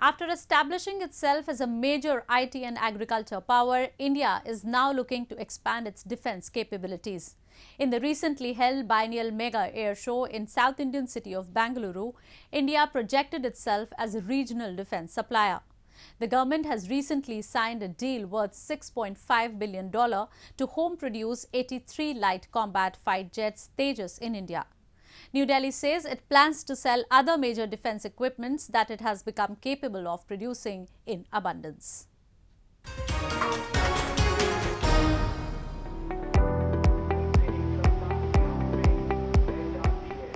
After establishing itself as a major IT and agriculture power, India is now looking to expand its defense capabilities. In the recently held biennial mega air show in South Indian city of Bengaluru, India projected itself as a regional defense supplier. The government has recently signed a deal worth $6.5 billion to home-produce 83 light combat fighter jets Tejas in India. New Delhi says it plans to sell other major defense equipments that it has become capable of producing in abundance.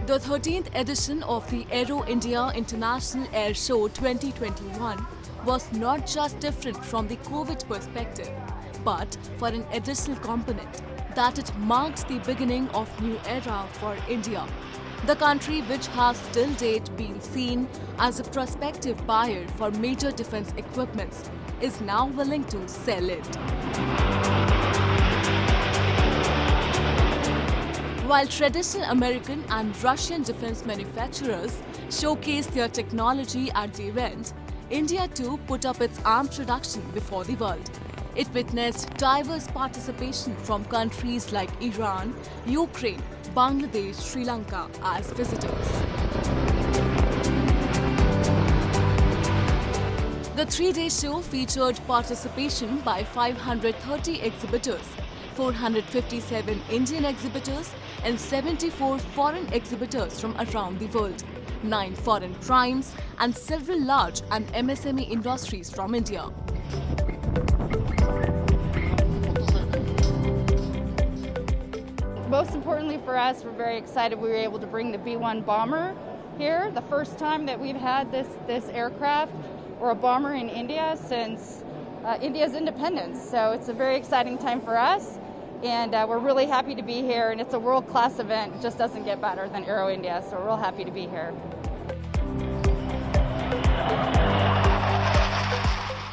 The 13th edition of the Aero India International Air Show 2021 was not just different from the COVID perspective, but for an additional component that it marked the beginning of new era for India. The country, which has till date been seen as a prospective buyer for major defense equipments, is now willing to sell it. While traditional American and Russian defense manufacturers showcased their technology at the event, India too put up its arms production before the world. It witnessed diverse participation from countries like Iran, Ukraine, Bangladesh, Sri Lanka as visitors. The three-day show featured participation by 530 exhibitors, 457 Indian exhibitors and 74 foreign exhibitors from around the world, 9 foreign primes and several large and MSME industries from India. Most importantly for us, we're very excited we were able to bring the B-1 bomber here. The first time that we've had this aircraft or a bomber in India since India's independence. So it's a very exciting time for us, and we're really happy to be here. And it's a world-class event. It just doesn't get better than Aero India, so we're real happy to be here.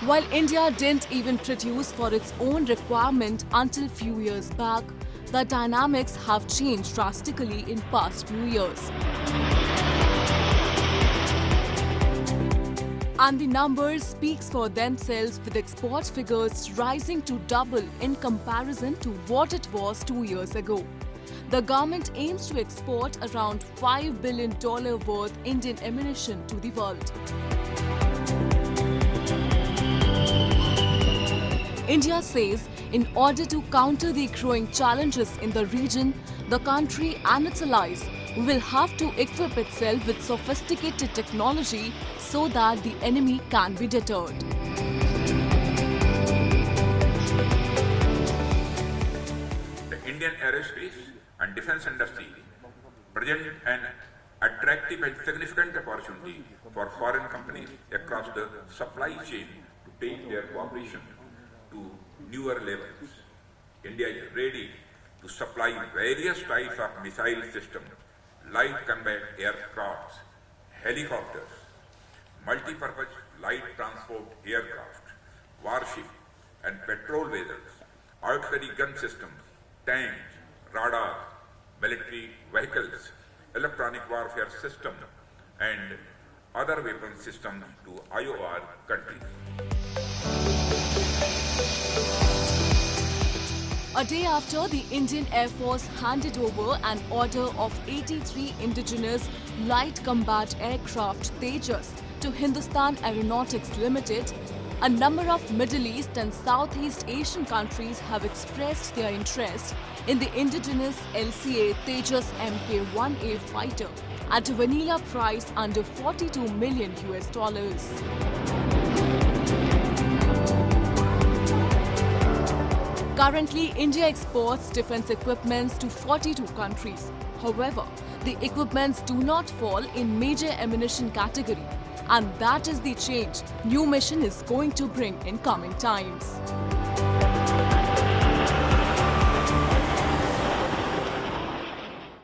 While India didn't even produce for its own requirement until few years back, the dynamics have changed drastically in past few years. And the numbers speaks for themselves, with export figures rising to double in comparison to what it was 2 years ago. The government aims to export around $5 billion worth Indian ammunition to the world. India says in order to counter the growing challenges in the region, the country and its allies will have to equip itself with sophisticated technology so that the enemy can be deterred. The Indian aerospace and defense industry present an attractive and significant opportunity for foreign companies across the supply chain to take their cooperation to newer levels. India is ready to supply various types of missile systems, light combat aircrafts, helicopters, multi-purpose light transport aircraft, warship and patrol vessels, artillery gun systems, tanks, radar, military vehicles, electronic warfare systems and other weapon systems to IOR countries. A day after the Indian Air Force handed over an order of 83 indigenous light combat aircraft Tejas to Hindustan Aeronautics Limited, a number of Middle East and Southeast Asian countries have expressed their interest in the indigenous LCA Tejas Mk1A fighter at a vanilla price under $42 million. Currently, India exports defense equipments to 42 countries. However, the equipments do not fall in major ammunition category, and that is the change new mission is going to bring in coming times.